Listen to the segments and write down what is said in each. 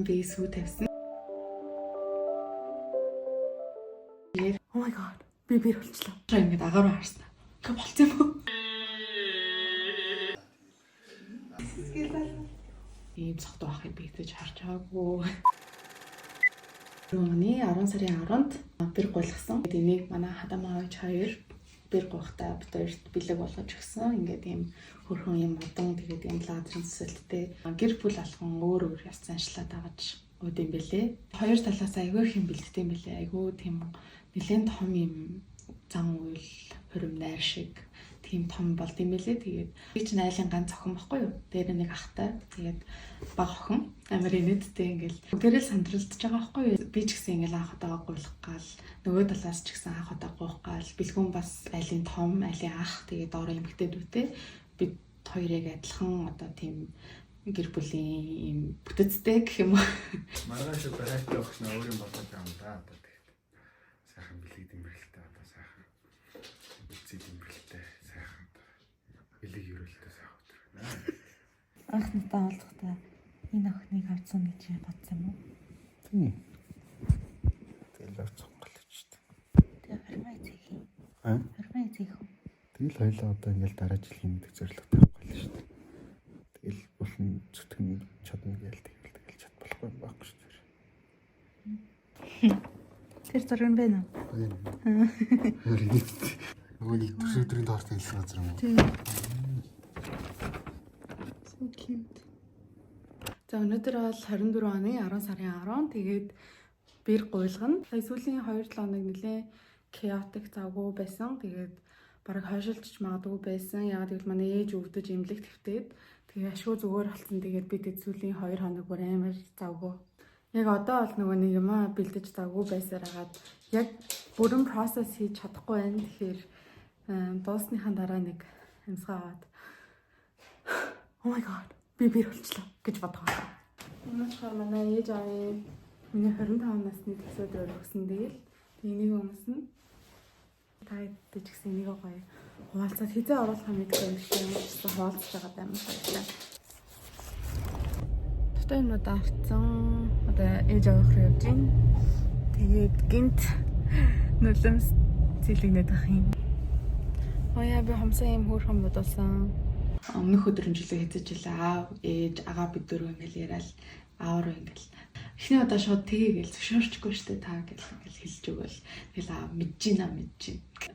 Би сүү тавьсан. Oh my god. Би бэр болчлоо. Ингээд агаар руу харсан. Гэ болцсон юм уу? Ийм цогт байхыг би тэгж харж байгаагүй. Оны 10 сарын 10-нд бэр гуйлгасан. Энийг манай хадамаач хоёр бэр гуйхтаа битэрт бэлэг болгож өгсөн. Ингээд ийм хөрхөн юм удан тэгээд ийм лазерын цэцэлттэй гэр бүл алхан өөр өөр яс заншлаад аваж ууд юм бэлээ. Хоёр талаас айгүй их юм бэлддэг юм бэлээ. Айгүй тийм нэлээд том юм зам үйл хөрөм найр шиг тийм том болд юм бэлээ. Тэгээд би ч айлын ганц охин байхгүй юу? Дээр нэг ахтай. Тэгээд баг охин. Амар инээдтэй ингээл бүгдээрээ сандралдж байгаа байхгүй юу? Би ч гэсэн ингээл анх удаа гуйлах гал нөгөө талаас ч гэсэн анх удаа гуйх гал бэлгүүн бас айлын том, айлын ах тэгээд доороо эмгтээдүүтэй бид хоёрыг адилхан одоо тийм гэр бүлийн юм бүтэцтэй гэх юм уу? Маргааш барайтай өгч нэ өөр юм болоод байгаа юм да. Одоо тэгээд сайхан бэлэг дэмбэрэлтэй одоо сайхан бүцэд дэмбэрэлтэй сайхан бэлэг ерөөлтэй сайхан өдөр. Анхнаа олдохдоо энэ охиныг авцсан гэж бодсон юм уу? Тийм. Тэгэл авцсан гал гэж дээ. Тэгээ хармай зээх юм. Хармай зээх юм. Тэгэл хоёлаа одоо ингээл дараа жилийн мэдээ зорилготой авах гал шүү дээ. Тэгэл болон зүтгэн чадна гээл тэгэл чад болохгүй юм байхгүй шүү дээ. Тэр зураг байна уу? Нөгөө төсөөдрийн доорт хэлсэн газар юм уу? Тийм. So cute. За өнөөдөр бол 24 оны 10 сарын 10. Тэгээд бэр гуйлгана. Сая сүүлийн 2-7 хоног нэлээ chaotic завгүй байсан. Тэгээд бараг хойшилж магадгүй байсан. Яагаад гэвэл манай ээж өвдөж эмнэлэг твтээд тэгээд ашгүй зүгээр болсон. Тэгээд бид сүүлийн 2 хоног бүр амар завгүй. Яг одоо бол нөгөө нэг юм бэлдэж завгүй байсаар хагаад яг бүрэн process хийж чадахгүй байна. Тэгэхээр дуусныхаа дараа нэг амьсгаад oh my god би бэр болчлоо гэж бодгоо. Өнөөдөр манай ээж аваа миний 25 насны төсөөдөр өгсөн тэгэл энийг өмсөн. Тайдж гисэн энийг гоё хуваалцаад хизээ оруулах юм гэдэг юм шиг юм хуваалцаж байгаа юм шиг. Тото юмнууд авцсан. Одоо ээж авах руу явж байна. Тэгээд гинт нулимс цэлэгнээд ах юм. Оя би хамсаа юм хөөрхөн бодсон. Өмнөх өдрийн жилээ хэзэж илээ аав ээж агаа бид дөрөв ингээл яриад аав руу ингээл эхний удаа шууд тгийгээл зөвшөөрчгүй штэ та гэл ингээл хэлж өгөөл тэгэл аав мэдэж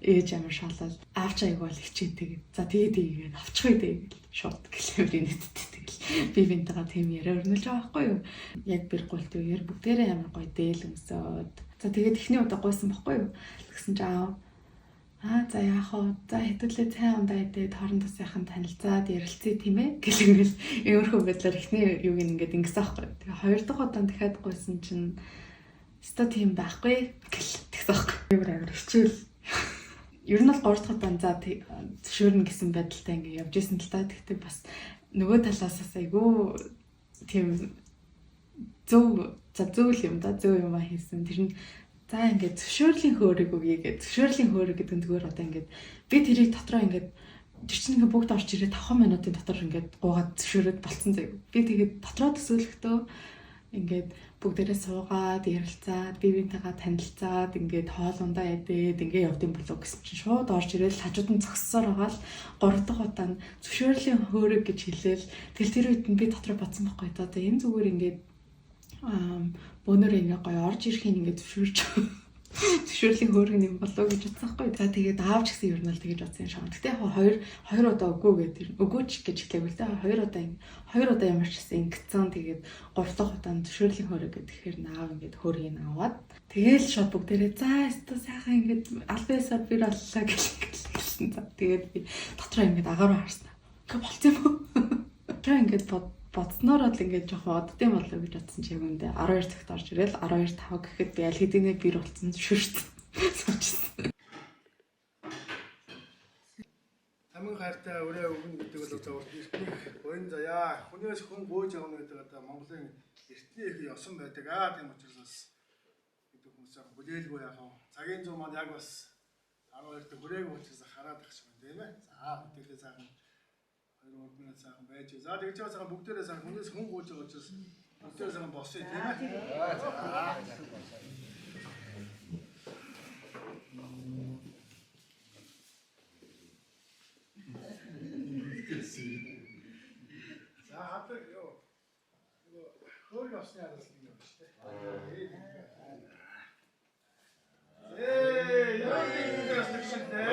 ээж амар шалал аавч аяг бол хичээ тэгээд за тэгээд авчихъя тэгээд шууд гэлээр нийтдээ тэгэл би бинтэйгээ тийм яриа өрнөлж байгаа байхгүй юу яг бэр гуйлт үеэр бүгдээрээ амар гоё дээл өмсөд за тэгээд эхний удаа гуйсан байхгүй юу тэгсэн чи аав за яах вэ? За хэдүүлээ цай ундаа идээд хоорондоо сайхан танилцаад ярилцъя тийм ээ. Гэлэнгэл иймэрхүү байдлаар эхний юуг ингээд ингэсэн аахгүй. Тэгээ хоёр дахь удаа дахиад гуйсан чинь өстой тийм байхгүй гэл тэгсэн аахгүй. Ямар амар хичээл. Ер нь бол 3 дахь удаа за зөвшөөрнө гэсэн байдалтай ингээд явж исэн л та. Тэгтээ бас нөгөө талаас бас айгүй тийм зөв юм да. Зөв юм хийсэн. Тэр нь за ингээд зөвшөөрлийн хөөрэг үгүй гэдэг. Зөвшөөрлийн хөөрэг гэдэг нь зүгээр одоо ингээд би тэрийг дотроо ингээд тэр чинь ингээд бүгд орж ирээд 5 минутын дотор ингээд гуугаад зөвшөөрөд болцсон заяа. Би тэгээд дотроо төсөөлөхдөө ингээд бүгдээрээ суугаад ярилцаад би бинтэйгээ танилцаад ингээд хоолундаа ядээд ингээд явдсан болов гэсэн чинь шууд орж ирээд хажууд нь зогссоор байгаа л 3 дахь удаа нь зөвшөөрлийн хөөрэг гэж хэлээл тэгэл тэр үед нь би дотроо бодсон байхгүй. Одоо энэ зүгээр ингээд бөөнөр ингээ гоё орж ирэхин ингээ зөвшөөрлийн хөөргөн юм болов гэж бодсон байхгүй. За тэгээд аавч гэсэн ер нь л тэгэж бодсон юм шиг. Гэтэ яг хоёр удаа үгүй гэдэг. Үгүйч гэж хэлээгүй л дээ. Хоёр удаа ямар ч гэсэн ингэсэн. Тэгээд 3 дахь удаа зөвшөөрлийн хөөрг гэхээр аав ингээ хөөргийг аваад тэгээл шууд бүгдээрээ за өстө сайхан ингээ албаасаар бэр боллоо гэсэн. За тэгээд би дотроо ингээ агаар руу харсан. Гэ болцсон юм уу? Тэр ингээ бодсноор л ингээд жоохон оддсон болов гэж бодсон чи яг үндэ 12 цагт орж ирэл 12:05 гэхэд би аль хэдийнэ бэр болцсон шүрчсэн. Хамгийн хайртай өрөө өвгөн гэдэг бол одоо эртний буян заяа хүнээс хүн гүйж байгаа нь гэдэг одоо Монголын эртний их ёсон байдаг тийм учраас бас гэдэг хүмүүс яг бүлээлгүй яг цагийн зам маань яг бас 12 дэх хүрээг учраас хараад ах шиг байна тийм ээ. За мэдээлэл сайхан 2 минут сайхан байж. За тэгж байгаа сайхан бүгдээрээ сайхан хүнээс хүн гүйж байгаа учраас Өтөөсөн босъё тийм ээ. За хатар ёо. Хөөр осны араас нэг юм шүү дээ. Яа нэгээс тэгшэнтэй.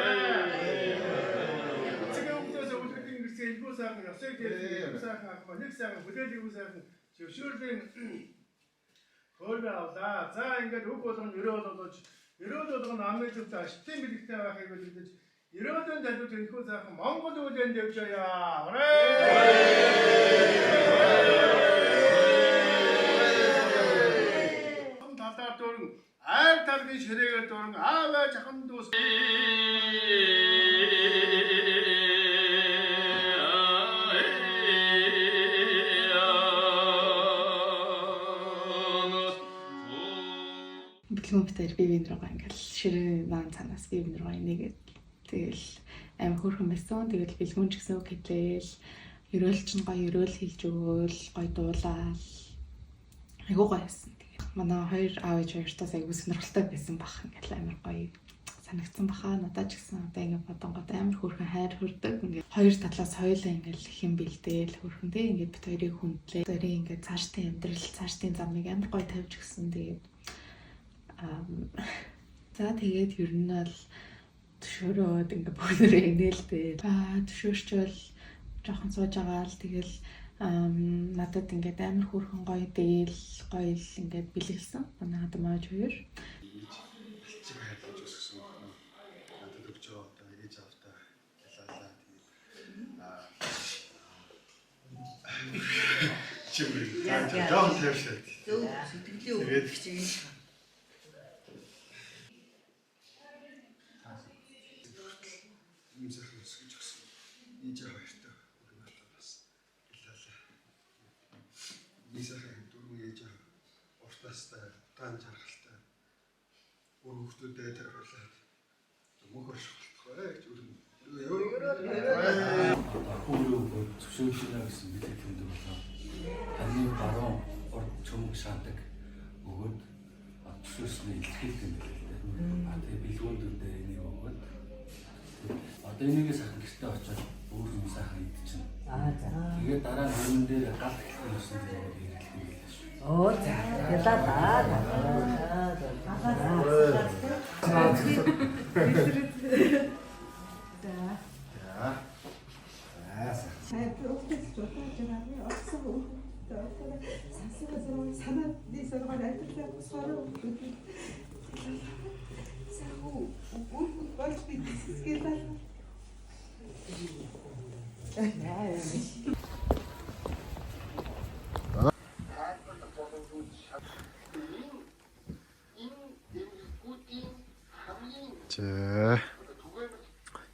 Цэгээ өмнөөс үлгэрийн гэрсэн илгүү сайхан ёсыг дээр сайхан ах ба нэг сайхан бүлээл юу сайхан зөвшөөрлийн хөөр авлаа. За ингээд үг болгоно ерөөл болгоно амны зөвхөн аштын бэлэгтэй байхыг үлдээж ерөөдөө талбарт илгүү сайхан Монгол үлэн дэвжаяа. Талаар дөрөн айр талгийн ширээгээр дөрөн ааваа жахан дүүс. Бэлгүүн битэр бивэн руугаа ингээл ширээ наан цанаас бивэн руугаа нэгээд тэгэл аим хөөрхөн байсан. Тэгэл бэлгүүн ч гэсэн үг хэлээл ерөөл чинь гоё ерөөл хэлж өгөөл гоё дуулаал айгуу гоё байсан. Тэгээд манай хоёр аав ээж хоёртаас айгуу сонирхолтой байсан бах ингээл амар гоё санагдсан баха. Надад ч гэсэн одоо ингээд бодонгод амар хөөрхөн хайр хүрдэг. Ингээд хоёр талаас хоёулаа ингээл хэм бэлдээл хөөрхөндөө ингээд бит хоёрыг хүндлээ. Хоёрын ингээд цаашдын амьдрал цаашдын замыг амар гоё тавьж гисэн. Тэгээд за тэгээд ер нь бол төшөөрөөд ингээ бүгдээ инээлтэй. Төшөөрчвөл жоохон сууж байгаа л тэгэл надад ингээд амар хөөрхөн гоё дээл гоё л ингээд бэлгэлсэн. Манай хадмааж хоёр. Чиг хайрлаж өссөн байна. Надад өгч байгаа одоо ээж автаа ялаалаа тэгээд чимээ. Яа тавьшаа. Зөв сэтгэлийн өвч юм. Ийм сайхан өсгөж өгсөн. Ээж аваартаа өргөөлөө бас ялаалаа. Ийм сайхан дөрвөн ээж уртаастай таан жаргалтай. Өөр хүмүүстэй тархуулаад мөхөр шуултгаа гэж өргөн. Өөрөө зөвшөөрсөн гэсэн мэдээ тэмдэг болоо. Таны баруун урд чөмг шаадаг өгөөд зөвшөөрснээ илэрхийлдэг юм байна. Тэгээ бэлгүүнд өндөө энийг өгөөд одоо энийгээ сайхан гэртээ очиод өөр юм сайхан идчихнэ. За. Тэгээд дараа нь хөрөн дээр гал хэлсэн юмсан дээр хэрэглэх юм байна шүү. Оо за. Ялаа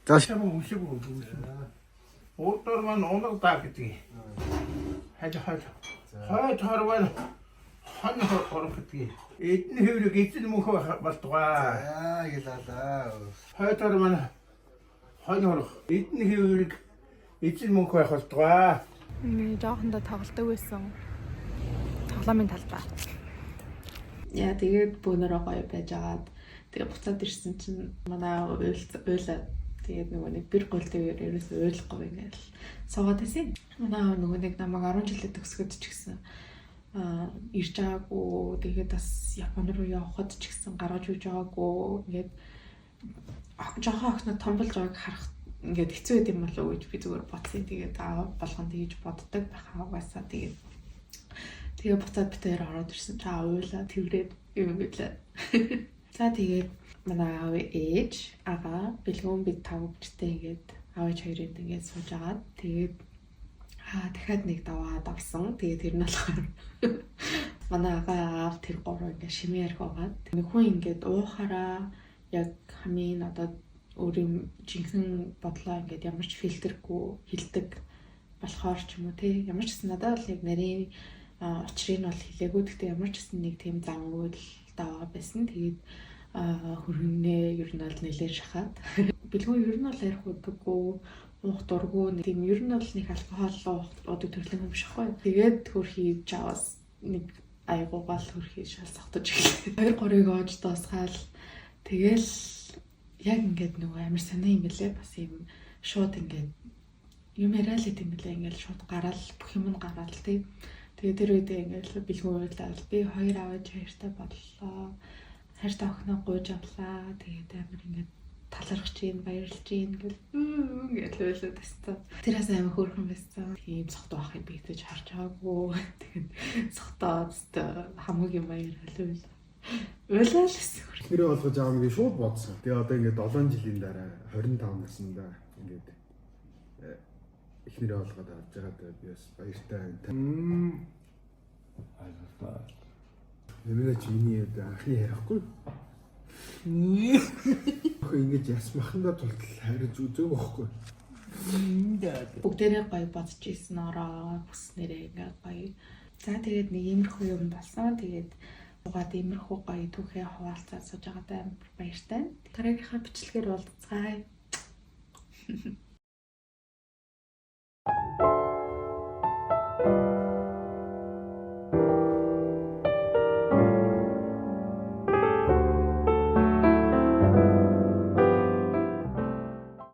За. Чамаа үлээг өгсөн. Уудаар маань унаг даа гэдэг. Хаж. Хойд хорвол хон хорох гэдэг. Эдний хэврэг эзэн мөнхөө болтугай. Ялаалаа. Хойдоор маань хон хорох. Эдний хэврэг эзэн мөнхөө байх болтугай. Ингээ жоохондоо тоглодог байсан. Тоглоомын талбай. Яа тэгээд бөөнөрөө гоё байж агаад тэгээд буцаад ирсэн чинь манай уйлаад тэгээд нөгөө нэг бэр голтой ерөөс уйлахгүй ингээл суугаад байсан. Манай нөгөө нэг намайг 10 жилээ төгсгöd ч гэсэн ирж байгаагүй. Тэгээд бас Японд руу явхад ч гэсэн гаргаж үж байгаагүй. Ингээд жоохон охиноо томболж байгааг харах ингээд хэцүү байд юм болов уу гэж би зүгээр бодсон. Тэгээд болгонд тэгж боддог байхаа угаасаа тэгээ буцаад битээр ороод ирсэн. Уйлаа тэрврээд юм гэлээ. За тэгээд манай аав ээж ага бэлгүүн бид 5 хүчтэй ингээд аав ээж хоёрын ингээд сууж агаад тэгээд дахиад нэг даваад авсан. Тэгээд тэр нь болохоор манай аав тэр гурав ингээд шимээр хаагаад нэг хүн ингээд уухаараа яг хамгийн одоо өөрийн жинхэнэ бодлоо ингээд ямар ч фильтргүй хилдэг болохоор ч юм уу те ямар ч гэсэн надад л яг нарийн учрыг нь бол хэлээгүй. Гэхдээ ямар ч гэсэн нэг тийм зан үйл даваа байсан. Тэгээд хөргөнөө ер нь бол нэлээд шахаад бэлгүүн ер нь бол арх удаггүй уух дургүй тийм ер нь бол нэг алкогол уудаг төрлийн юм шахгүй. Тэгээд хөр хийж аваас нэг айгуугаал хөрхий шалсахтаж ирлээ. 2-3-ыг оож дуусгаал тэгэл яг ингээд нөгөө амар санаа юм бэлээ бас юм шууд ингээд юм яриад юм бэлээ ингээд шууд гараал бүх юм нь гараал тий. Тэгээ тэр үедээ ингээд бэлгүүрлээ би 2 аваад хайртай боллоо. Хайртай охиноо гуйж авлаа. Тэгээд амар ингээд талархаж чинь баярлж чинь ингээд байлаа тест. Тэрээс амар хөөрхөн байсан. Тийм цогт байхыг би тэгж харж байгаагүй. Тэгээд цогтоод хамгийн баярлалаа. Ойлаа л гэсэн. Эхнэрээ болгож аав гэж шууд бодсон. Тэгээ одоо ингээд 7 жилийн дараа 25 наснда ингээд эхнэрээ болгоод авч байгаад би бас баяртай байна. Айлтаа. Нэмээд чи миний ахны ярихгүй. Ингээд ясмаханда тултал хариж үзээг байхгүй. Бүгдээрээ гоё бодож ийсэн ороо бүснэрээ ингээд гоё. За тэгээд нэг иймэрхүү юм болсон. Тэгээд угаад иймэрхүү гоё түүхээ хуваалцаад сууж байгаадаа баяртай. Дараагийнхаа бичлэгээр уулзцгаая.